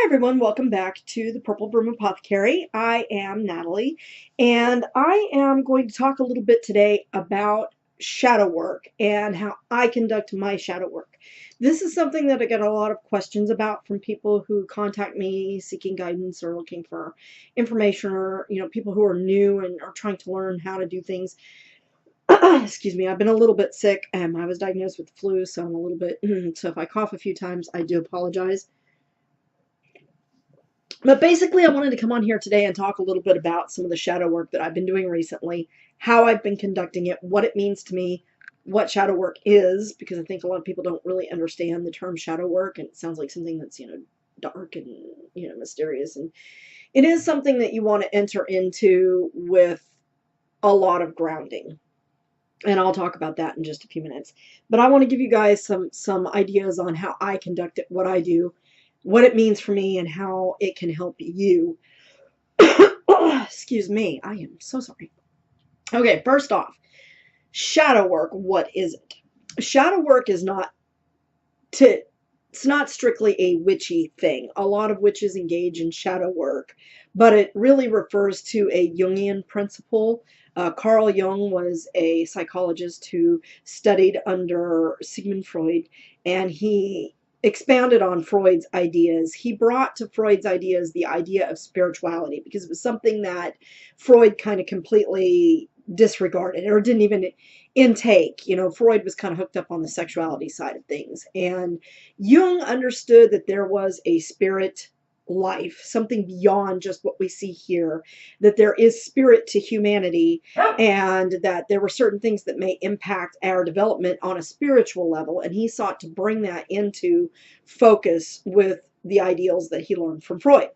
Hi everyone, welcome back to the Purple Broom Apothecary. I am Natalie, and I am going to talk a little bit today about shadow work and how I conduct my shadow work. This is something that I get a lot of questions about from people who contact me seeking guidance or looking for information, or people who are new and are trying to learn how to do things. Excuse me, I've been a little bit sick. I was diagnosed with the flu, so I'm a little bit so if I cough a few times, I do apologize. But basically, I wanted to come on here today and talk a little bit about some of the shadow work that I've been doing recently, how I've been conducting it, what it means to me, what shadow work is, because I think a lot of people don't really understand the term shadow work, and it sounds like something that's, dark and, mysterious. And it is something that you want to enter into with a lot of grounding. And I'll talk about that in just a few minutes. But I want to give you guys some ideas on how I conduct it, what I do, what it means for me, and how it can help you. Excuse me, I am so sorry. Okay, first off, shadow work, what is it? Shadow work is it's not strictly a witchy thing. A lot of witches engage in shadow work, but it really refers to a Jungian principle. Carl Jung was a psychologist who studied under Sigmund Freud, and he expounded on Freud's ideas. He brought to Freud's ideas the idea of spirituality, because it was something that Freud kind of completely disregarded or didn't even intake. Freud was kind of hooked up on the sexuality side of things, and Jung understood that there was a spirit life, something beyond just what we see here, that there is spirit to humanity, and that there were certain things that may impact our development on a spiritual level, and he sought to bring that into focus with the ideals that he learned from Freud.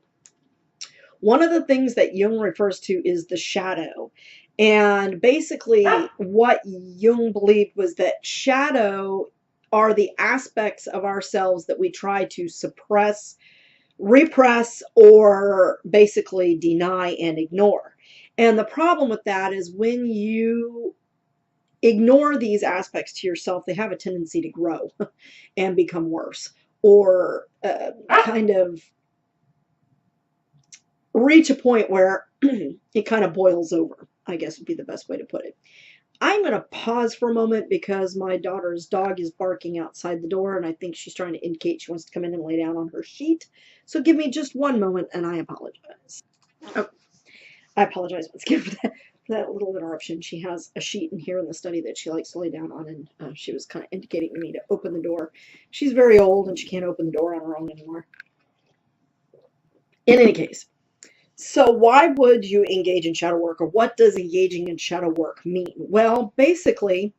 One of the things that Jung refers to is the shadow. And basically, what Jung believed was that shadow are the aspects of ourselves that we try to suppress, repress, or basically deny and ignore. And the problem with that is when you ignore these aspects to yourself, they have a tendency to grow and become worse, or kind of reach a point where it kind of boils over, I guess would be the best way to put it. I'm going to pause for a moment because my daughter's dog is barking outside the door, and I think she's trying to indicate she wants to come in and lay down on her sheet. So give me just one moment, and I apologize. Oh, I apologize once again for that little interruption. She has a sheet in here in the study that she likes to lay down on, and she was kind of indicating to me to open the door. She's very old, and she can't open the door on her own anymore. In any case, so why would you engage in shadow work, or what does engaging in shadow work mean? Well, basically,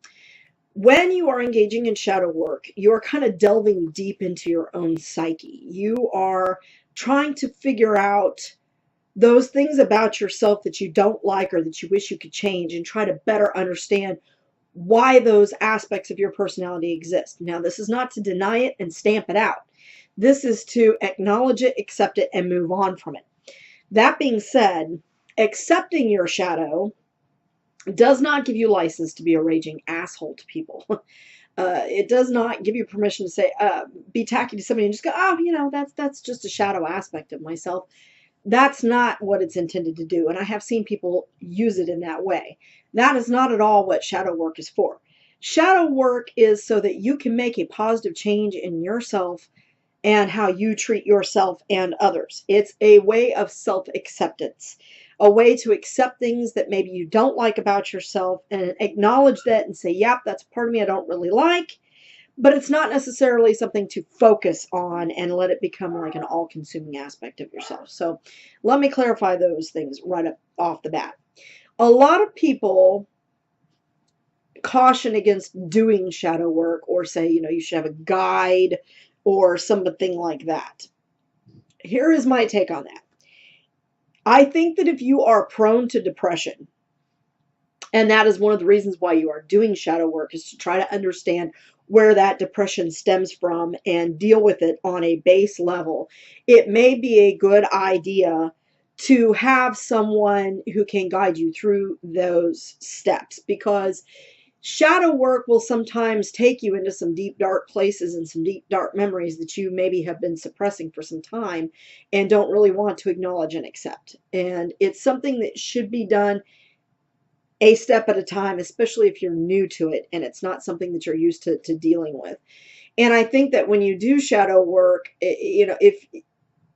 when you are engaging in shadow work, you're kind of delving deep into your own psyche. You are trying to figure out those things about yourself that you don't like or that you wish you could change, and try to better understand why those aspects of your personality exist. Now, this is not to deny it and stamp it out. This is to acknowledge it, accept it, and move on from it. That being said, accepting your shadow does not give you license to be a raging asshole to people. It does not give you permission to say, be tacky to somebody and just go, oh, that's just a shadow aspect of myself. That's not what it's intended to do. And I have seen people use it in that way. That is not at all what shadow work is for. Shadow work is so that you can make a positive change in yourself and how you treat yourself and others. It's a way of self-acceptance, a way to accept things that maybe you don't like about yourself and acknowledge that and say, yep, that's part of me I don't really like, but it's not necessarily something to focus on and let it become like an all-consuming aspect of yourself. So let me clarify those things right up off the bat. A lot of people caution against doing shadow work, or say, you should have a guide or something like that. Here is my take on that. I think that if you are prone to depression, and that is one of the reasons why you are doing shadow work, is to try to understand where that depression stems from and deal with it on a base level, it may be a good idea to have someone who can guide you through those steps, because Shadow work will sometimes take you into some deep, dark places and some deep, dark memories that you maybe have been suppressing for some time and don't really want to acknowledge and accept. And it's something that should be done a step at a time, especially if you're new to it and it's not something that you're used to dealing with. And I think that when you do shadow work, if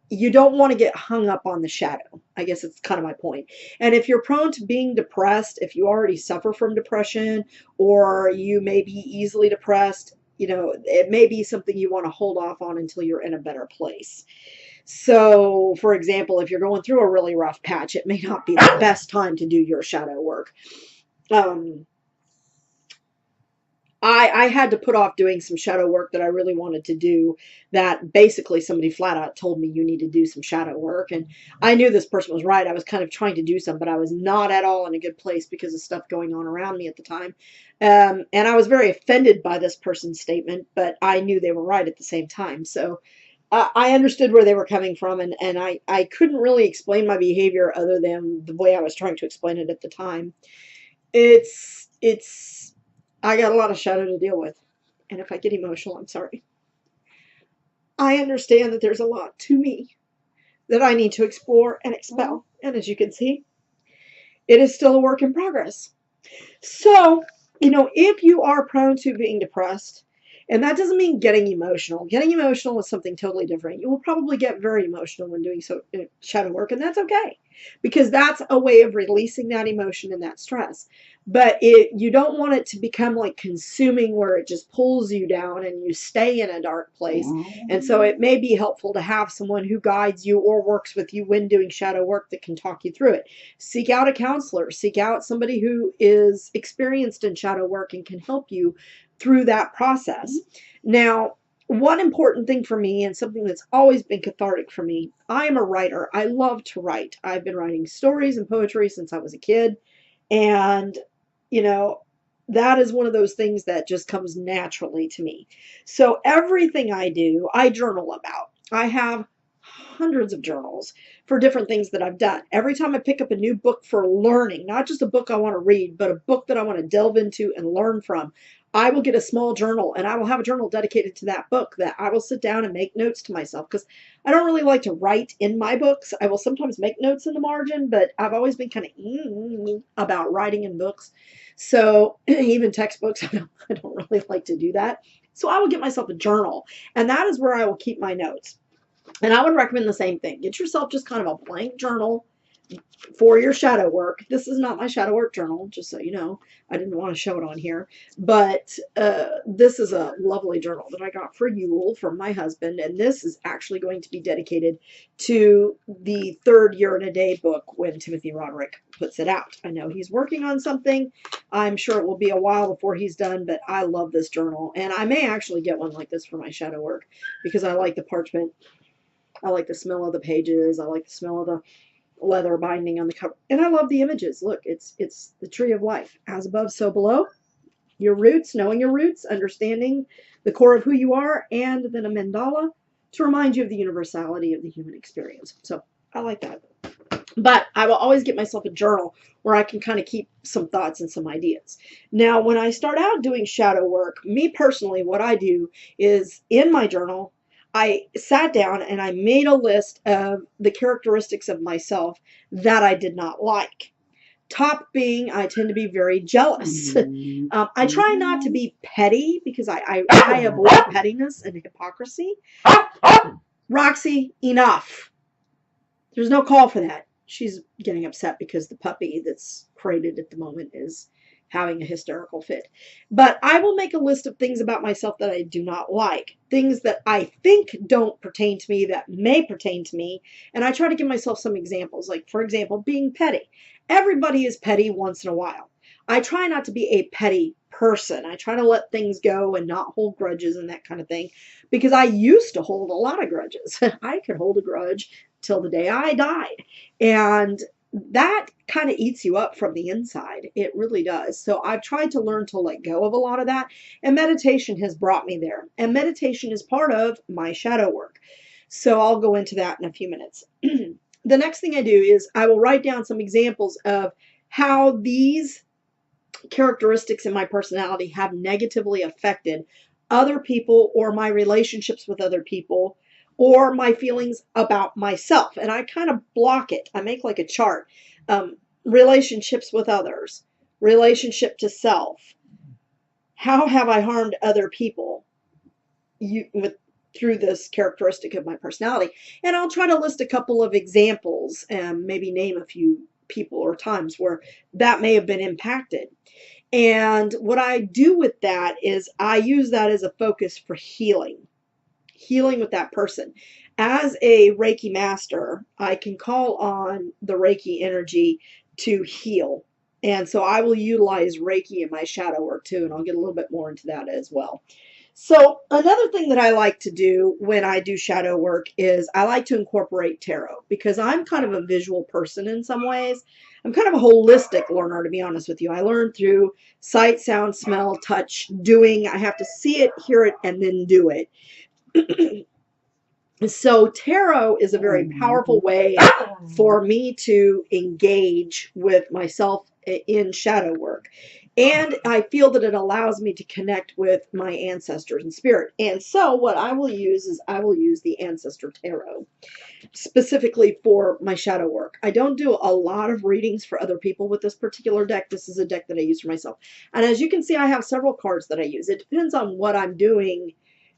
you don't want to get hung up on the shadow. I guess it's kind of my point. And if you're prone to being depressed, if you already suffer from depression or you may be easily depressed, it may be something you want to hold off on until you're in a better place. So, for example, if you're going through a really rough patch, it may not be the best time to do your shadow work. I had to put off doing some shadow work that I really wanted to do, that basically somebody flat out told me you need to do some shadow work. And I knew this person was right. I was kind of trying to do some, but I was not at all in a good place because of stuff going on around me at the time. And I was very offended by this person's statement, but I knew they were right at the same time. So I understood where they were coming from, and I couldn't really explain my behavior other than the way I was trying to explain it at the time. It's I got a lot of shadow to deal with. And if I get emotional, I'm sorry. I understand that there's a lot to me that I need to explore and expel. And as you can see, it is still a work in progress. So, if you are prone to being depressed, and that doesn't mean getting emotional. Getting emotional is something totally different. You will probably get very emotional when doing shadow work, and that's okay, because that's a way of releasing that emotion and that stress. But you don't want it to become like consuming, where it just pulls you down and you stay in a dark place. And so it may be helpful to have someone who guides you or works with you when doing shadow work that can talk you through it. Seek out a counselor. Seek out somebody who is experienced in shadow work and can help you through that process. Now, one important thing for me, and something that's always been cathartic for me, I am a writer. I love to write. I've been writing stories and poetry since I was a kid. And, that is one of those things that just comes naturally to me. So everything I do, I journal about. I have hundreds of journals for different things that I've done. Every time I pick up a new book for learning, not just a book I want to read, but a book that I want to delve into and learn from, I will get a small journal, and I will have a journal dedicated to that book that I will sit down and make notes to myself, because I don't really like to write in my books. I will sometimes make notes in the margin, but I've always been kind of about writing in books. So even textbooks, I don't really like to do that. So I will get myself a journal, and that is where I will keep my notes. And I would recommend the same thing. Get yourself just kind of a blank journal for your shadow work. This is not my shadow work journal, just so you know. I didn't want to show it on here. But this is a lovely journal that I got for Yule from my husband. And this is actually going to be dedicated to the 3rd Year in a Day book when Timothy Roderick puts it out. I know he's working on something. I'm sure it will be a while before he's done, but I love this journal. And I may actually get one like this for my shadow work, because I like the parchment. I like the smell of the pages. I like the smell of the leather binding on the cover. And I love the images. Look, it's the tree of life. As above, so below. Your roots, knowing your roots, understanding the core of who you are, and then a mandala to remind you of the universality of the human experience. So I like that. But I will always get myself a journal where I can kind of keep some thoughts and some ideas. Now, when I start out doing shadow work, me personally, what I do is in my journal, I sat down and I made a list of the characteristics of myself that I did not like. Top being, I tend to be very jealous. I try not to be petty, because I avoid pettiness and hypocrisy. Roxy, enough. There's no call for that. She's getting upset because the puppy that's crated at the moment is having a hysterical fit. But I will make a list of things about myself that I do not like. Things that I think don't pertain to me that may pertain to me. And I try to give myself some examples. Like, for example, being petty. Everybody is petty once in a while. I try not to be a petty person. I try to let things go and not hold grudges and that kind of thing, because I used to hold a lot of grudges. I could hold a grudge till the day I died. And that kind of eats you up from the inside. It really does. So I've tried to learn to let go of a lot of that. And meditation has brought me there. And meditation is part of my shadow work. So I'll go into that in a few minutes. The next thing I do is I will write down some examples of how these characteristics in my personality have negatively affected other people or my relationships with other people or my feelings about myself. And I kind of block it. I make like a chart. Relationships with others, relationship to self. How have I harmed other people through this characteristic of my personality? And I'll try to list a couple of examples and maybe name a few people or times where that may have been impacted. And what I do with that is I use that as a focus for healing with that person. As a Reiki master, I can call on the Reiki energy to heal. And so I will utilize Reiki in my shadow work too, and I'll get a little bit more into that as well. So another thing that I like to do when I do shadow work is I like to incorporate tarot because I'm kind of a visual person in some ways. I'm kind of a holistic learner, to be honest with you. I learn through sight, sound, smell, touch, doing. I have to see it, hear it, and then do it. So tarot is a very powerful way for me to engage with myself in shadow work. And I feel that it allows me to connect with my ancestors and spirit. And so what I will use is I will use the Ancestor Tarot specifically for my shadow work. I don't do a lot of readings for other people with this particular deck. This is a deck that I use for myself. And as you can see, I have several cards that I use. It depends on what I'm doing.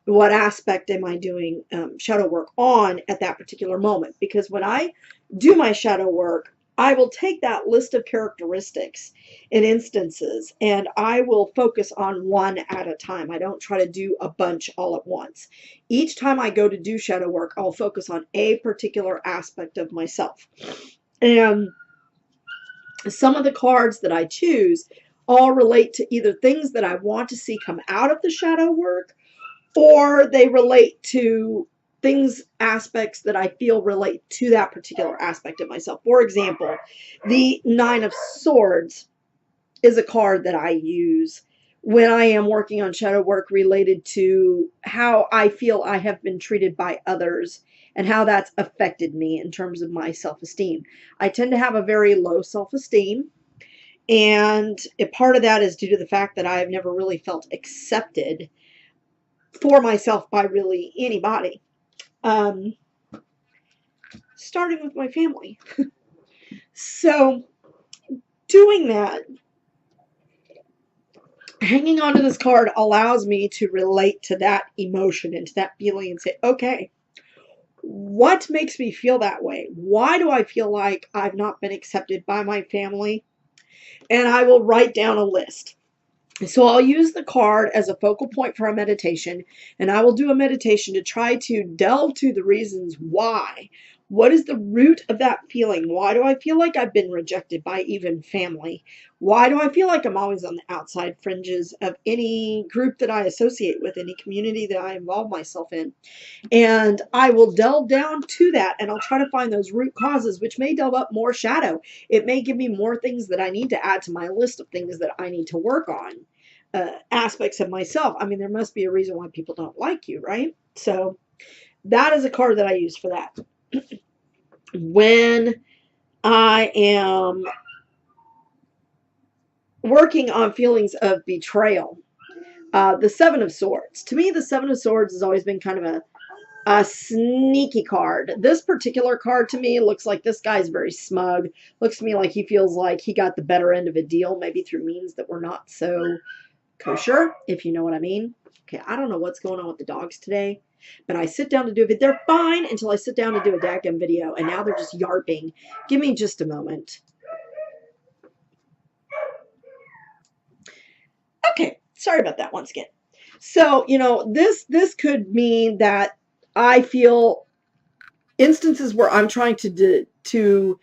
What aspect am I doing shadow work on at that particular moment? Because when I do my shadow work, I will take that list of characteristics and instances and I will focus on one at a time. I don't try to do a bunch all at once. Each time I go to do shadow work, I'll focus on a particular aspect of myself. And some of the cards that I choose all relate to either things that I want to see come out of the shadow work, or they relate to things, aspects that I feel relate to that particular aspect of myself. For example, the Nine of Swords is a card that I use when I am working on shadow work related to how I feel I have been treated by others and how that's affected me in terms of my self-esteem. I tend to have a very low self-esteem, and a part of that is due to the fact that I have never really felt accepted for myself by really anybody, starting with my family. So doing that, hanging on to this card allows me to relate to that emotion and to that feeling and say, okay, what makes me feel that way? Why do I feel like I've not been accepted by my family? And I will write down a list. So I'll use the card as a focal point for a meditation, and I will do a meditation to try to delve to the reasons why. What is the root of that feeling? Why do I feel like I've been rejected by even family? Why do I feel like I'm always on the outside fringes of any group that I associate with, any community that I involve myself in? And I will delve down to that, and I'll try to find those root causes, which may delve up more shadow. It may give me more things that I need to add to my list of things that I need to work on. Aspects of myself. I mean, there must be a reason why people don't like you, right? So that is a card that I use for that. When I am working on feelings of betrayal, the Seven of Swords. To me, the Seven of Swords has always been kind of a sneaky card. This particular card to me looks like this guy's very smug. Looks to me like he feels like he got the better end of a deal, maybe through means that were not so kosher, if you know what I mean. Okay, I don't know what's going on with the dogs today, but I sit down to do it. They're fine until I sit down to do a dadgum video, and now they're just yarping. Give me just a moment. Okay, sorry about that once again. So, you know, this could mean that I feel instances where I'm trying to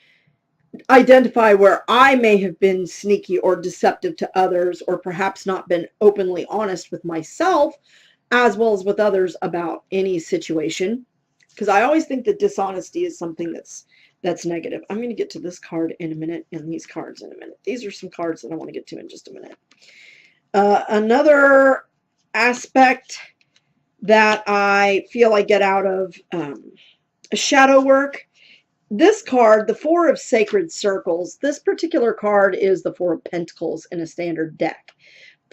identify where I may have been sneaky or deceptive to others, or perhaps not been openly honest with myself as well as with others about any situation, because I always think that dishonesty is something that's negative. I'm going to get to this card in a minute and these cards in a minute. These are some cards that I want to get to in just a minute. Another aspect that I feel I get out of shadow work this card, the Four of Sacred Circles, this particular card is the Four of Pentacles in a standard deck.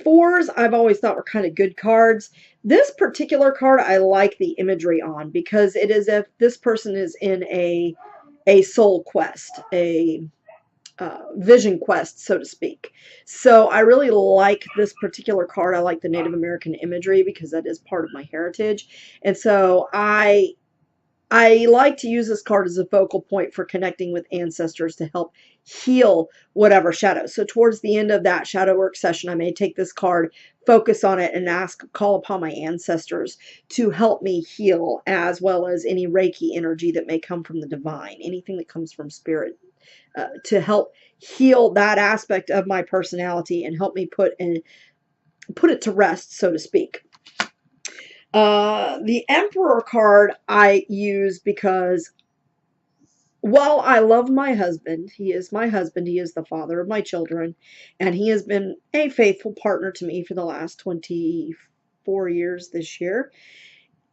Fours, I've always thought were kind of good cards. This particular card, I like the imagery on because it is if this person is in a soul quest, a vision quest, so to speak. So I really like this particular card. I like the Native American imagery because that is part of my heritage. And so I like to use this card as a focal point for connecting with ancestors to help heal whatever shadow. So towards the end of that shadow work session, I may take this card, focus on it, and call upon my ancestors to help me heal, as well as any Reiki energy that may come from the divine, anything that comes from spirit, to help heal that aspect of my personality and help me put it to rest, so to speak. The Emperor card I use because while I love my husband, he is my husband, he is the father of my children, and he has been a faithful partner to me for the last 24 years this year.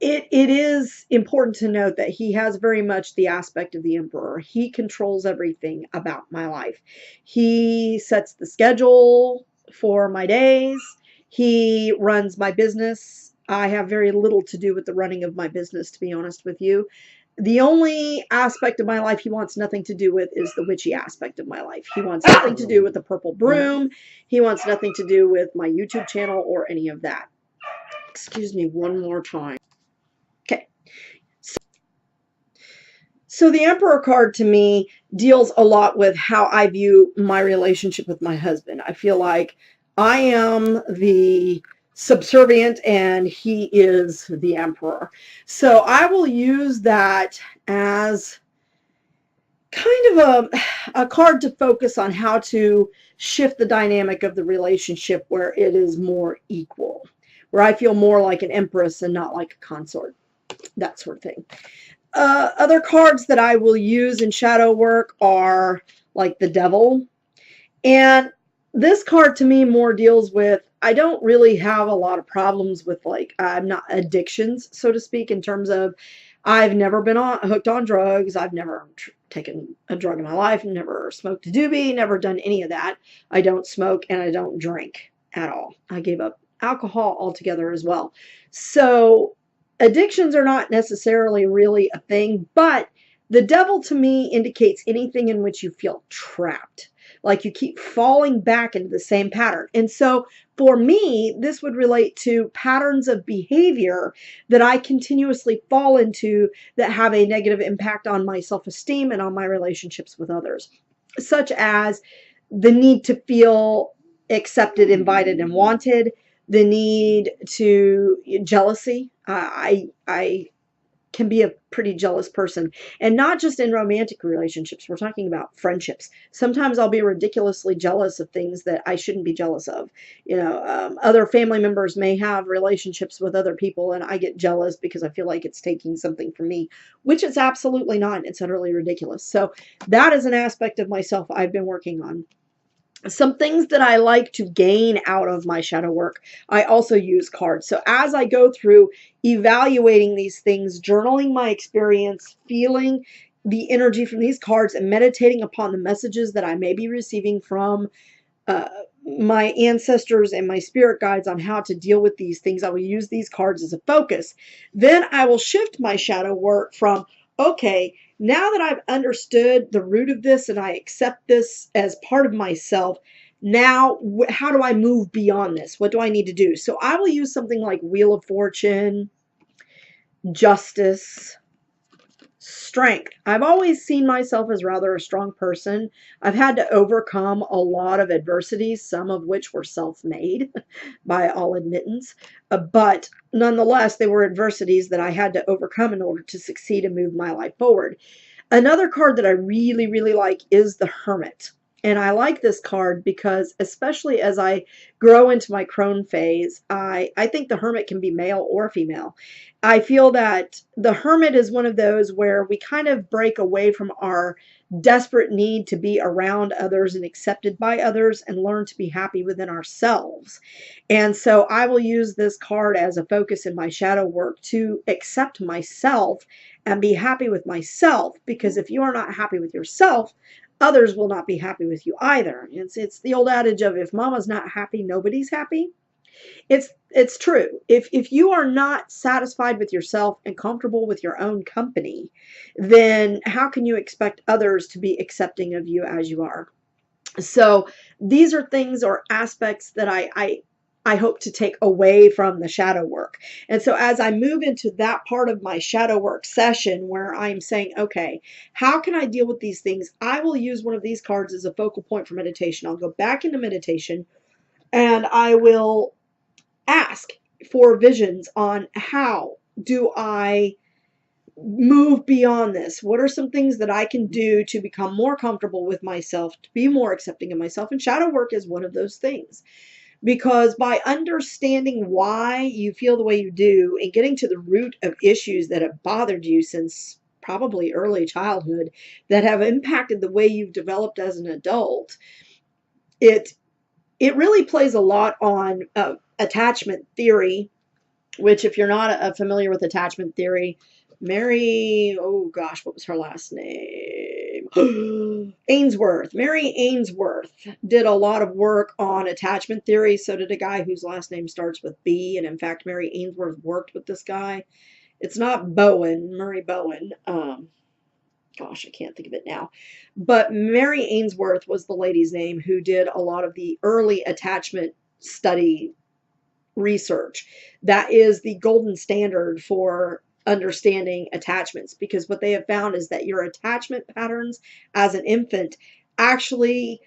It is important to note that he has very much the aspect of the Emperor. He controls everything about my life. He sets the schedule for my days. He runs my business. I have very little to do with the running of my business, to be honest with you. The only aspect of my life he wants nothing to do with is the witchy aspect of my life. He wants nothing to do with the purple broom. He wants nothing to do with my YouTube channel or any of that. Excuse me one more time. Okay. So the Emperor card to me deals a lot with how I view my relationship with my husband. I feel like I am the subservient and he is the emperor. So I will use that as kind of a card to focus on how to shift the dynamic of the relationship where it is more equal, where I feel more like an empress and not like a consort, that sort of thing. Other cards that I will use in shadow work are like the Devil. And this card to me more deals with, I don't really have a lot of problems with, like, I'm not addictions, so to speak, in terms of I've never been hooked on drugs. I've never taken a drug in my life, never smoked a doobie, never done any of that. I don't smoke and I don't drink at all. I gave up alcohol altogether as well. So addictions are not necessarily really a thing, but the Devil to me indicates anything in which you feel trapped, like you keep falling back into the same pattern. And so for me, this would relate to patterns of behavior that I continuously fall into that have a negative impact on my self-esteem and on my relationships with others, such as the need to feel accepted, invited, and wanted, the need to jealousy. I can be a pretty jealous person, and not just in romantic relationships. We're talking about friendships. Sometimes I'll be ridiculously jealous of things that I shouldn't be jealous of. Other family members may have relationships with other people, and I get jealous because I feel like it's taking something from me, which it's absolutely not. It's utterly ridiculous. So that is an aspect of myself I've been working on. Some things that I like to gain out of my shadow work, I also use cards. So as I go through evaluating these things, journaling my experience, feeling the energy from these cards, and meditating upon the messages that I may be receiving from my ancestors and my spirit guides on how to deal with these things, I will use these cards as a focus. Then I will shift my shadow work from, okay, now that I've understood the root of this and I accept this as part of myself, now how do I move beyond this? What do I need to do? So I will use something like Wheel of Fortune, Justice, Strength. I've always seen myself as rather a strong person. I've had to overcome a lot of adversities, some of which were self-made by all admittance. But nonetheless, they were adversities that I had to overcome in order to succeed and move my life forward. Another card that I really, really like is the Hermit. And I like this card because, especially as I grow into my crone phase, I think the Hermit can be male or female. I feel that the Hermit is one of those where we kind of break away from our desperate need to be around others and accepted by others and learn to be happy within ourselves. And so I will use this card as a focus in my shadow work to accept myself and be happy with myself, because if you are not happy with yourself, others will not be happy with you either. It's the old adage of, if mama's not happy, nobody's happy. It's true. If you are not satisfied with yourself and comfortable with your own company, then how can you expect others to be accepting of you as you are? So these are things or aspects that I hope to take away from the shadow work. And so as I move into that part of my shadow work session where I'm saying, okay, how can I deal with these things? I will use one of these cards as a focal point for meditation. I'll go back into meditation and I will ask for visions on how do I move beyond this? What are some things that I can do to become more comfortable with myself, to be more accepting of myself? And shadow work is one of those things. Because by understanding why you feel the way you do and getting to the root of issues that have bothered you since probably early childhood that have impacted the way you've developed as an adult, it really plays a lot on attachment theory, which, if you're not familiar with attachment theory, Mary, oh gosh, what was her last name? Ainsworth. Mary Ainsworth did a lot of work on attachment theory. So did a guy whose last name starts with B. And in fact, Mary Ainsworth worked with this guy. It's not Bowen, Murray Bowen. Gosh, I can't think of it now. But Mary Ainsworth was the lady's name who did a lot of the early attachment study research. That is the golden standard for understanding attachments, because what they have found is that your attachment patterns as an infant actually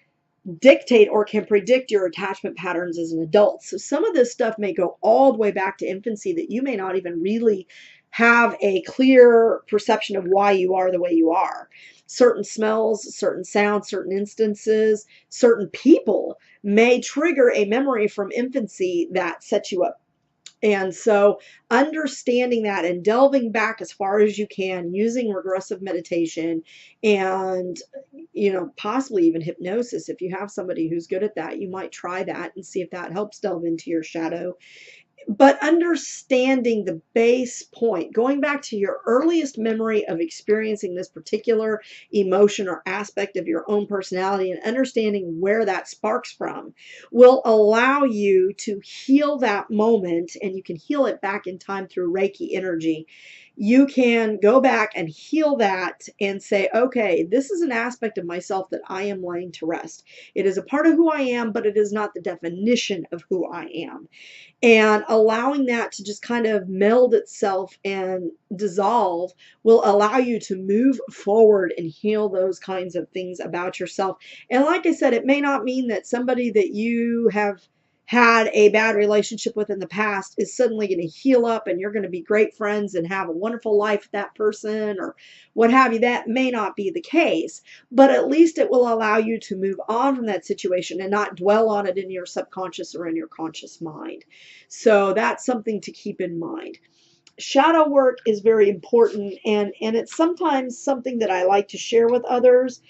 dictate or can predict your attachment patterns as an adult. So some of this stuff may go all the way back to infancy that you may not even really have a clear perception of why you are the way you are. Certain smells, certain sounds, certain instances, certain people may trigger a memory from infancy that sets you up. And so understanding that and delving back as far as you can using regressive meditation and, possibly even hypnosis. If you have somebody who's good at that, you might try that and see if that helps delve into your shadow. But understanding the base point, going back to your earliest memory of experiencing this particular emotion or aspect of your own personality and understanding where that sparks from, will allow you to heal that moment, and you can heal it back in time through Reiki energy. You can go back and heal that and say, okay, this is an aspect of myself that I am laying to rest. It is a part of who I am, but it is not the definition of who I am. And allowing that to just kind of meld itself and dissolve will allow you to move forward and heal those kinds of things about yourself. And like I said, it may not mean that somebody that you have had a bad relationship with in the past is suddenly going to heal up and you're going to be great friends and have a wonderful life with that person or what have you. That may not be the case, but at least it will allow you to move on from that situation and not dwell on it in your subconscious or in your conscious mind. So that's something to keep in mind. Shadow work is very important, and it's sometimes something that I like to share with others.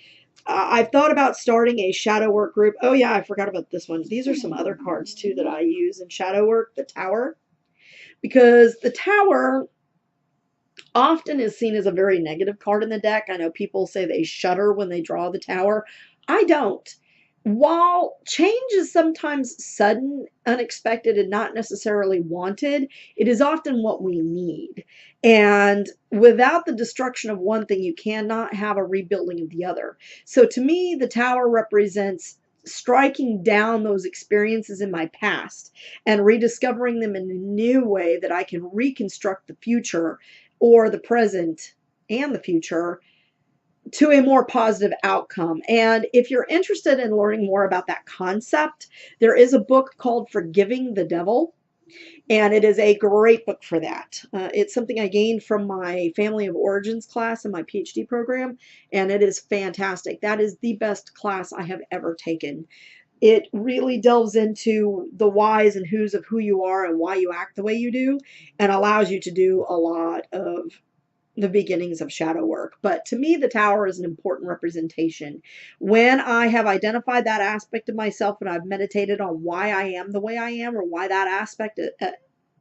I've thought about starting a shadow work group. Oh yeah, I forgot about this one. These are some other cards too that I use in shadow work. The Tower, because the Tower often is seen as a very negative card in the deck. I know people say they shudder when they draw the Tower. I don't. While change is sometimes sudden, unexpected, and not necessarily wanted, it is often what we need. And without the destruction of one thing, you cannot have a rebuilding of the other. So to me, the Tower represents striking down those experiences in my past and rediscovering them in a new way that I can reconstruct the future or the present and the future to a more positive outcome. And if you're interested in learning more about that concept, there is a book called Forgiving the Devil, and it is a great book for that. It's something I gained from my Family of Origins class in my PhD program, and it is fantastic. That is the best class I have ever taken. It really delves into the whys and whos of who you are and why you act the way you do, and allows you to do a lot of the beginnings of shadow work. But to me, the Tower is an important representation. When I have identified that aspect of myself and I've meditated on why I am the way I am, or why that aspect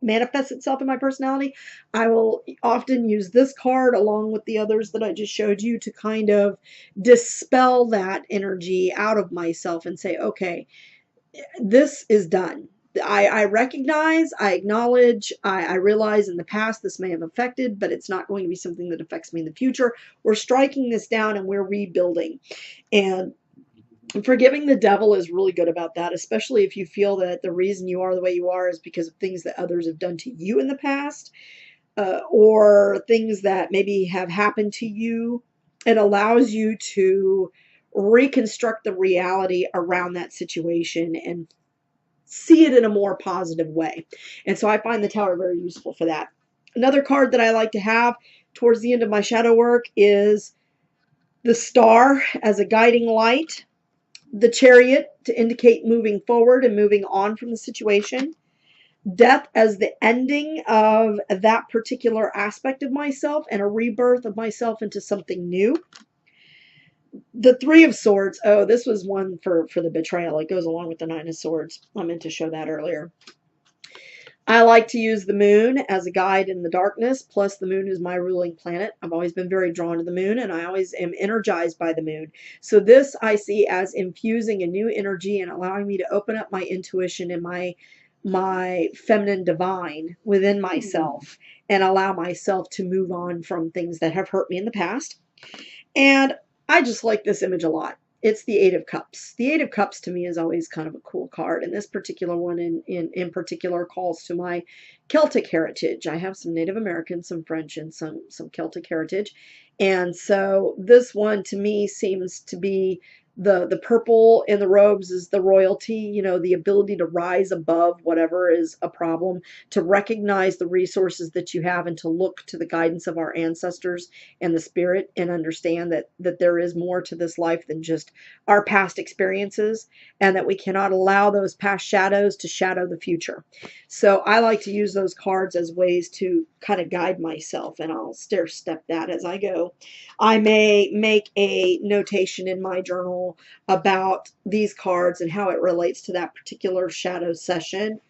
manifests itself in my personality, I will often use this card along with the others that I just showed you to kind of dispel that energy out of myself and say, okay, this is done. I recognize, I acknowledge, I realize in the past this may have affected, but it's not going to be something that affects me in the future. We're striking this down and we're rebuilding. And forgiving the devil is really good about that, especially if you feel that the reason you are the way you are is because of things that others have done to you in the past, or things that maybe have happened to you. It allows you to reconstruct the reality around that situation and see it in a more positive way. And so I find the Tower very useful for that. Another card that I like to have towards the end of my shadow work is the Star as a guiding light, the Chariot to indicate moving forward and moving on from the situation, Death as the ending of that particular aspect of myself and a rebirth of myself into something new. The Three of Swords. Oh, this was one for the betrayal. It goes along with the Nine of Swords. I meant to show that earlier. I like to use the moon as a guide in the darkness, plus the moon is my ruling planet. I've always been very drawn to the moon, and I always am energized by the moon. So this I see as infusing a new energy and allowing me to open up my intuition and my feminine divine within myself and allow myself to move on from things that have hurt me in the past. And I just like this image a lot. It's the Eight of Cups. The Eight of Cups to me is always kind of a cool card. And this particular one in particular calls to my Celtic heritage. I have some Native American, some French, and some Celtic heritage. And so this one to me seems to be the purple in the robes is the royalty, you know, the ability to rise above whatever is a problem, to recognize the resources that you have and to look to the guidance of our ancestors and the spirit and understand that there is more to this life than just our past experiences and that we cannot allow those past shadows to shadow the future. So I like to use those cards as ways to kind of guide myself, and I'll stair step that as I go. I may make a notation in my journal about these cards and how it relates to that particular shadow session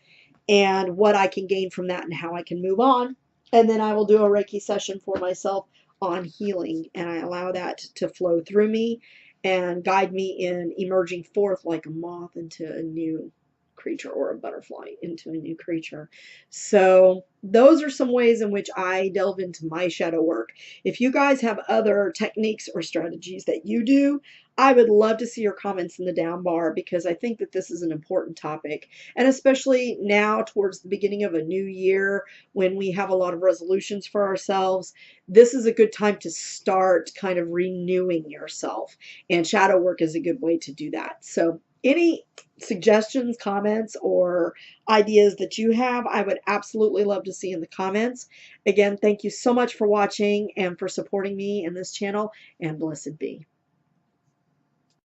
and what I can gain from that and how I can move on. And then I will do a Reiki session for myself on healing, and I allow that to flow through me and guide me in emerging forth like a moth into a new creature or a butterfly into a new creature. So those are some ways in which I delve into my shadow work. If you guys have other techniques or strategies that you do, I would love to see your comments in the down bar, because I think that this is an important topic. And especially now towards the beginning of a new year when we have a lot of resolutions for ourselves, this is a good time to start kind of renewing yourself. And shadow work is a good way to do that. So any suggestions, comments, or ideas that you have, I would absolutely love to see in the comments. Again, thank you so much for watching and for supporting me in this channel, and blessed be.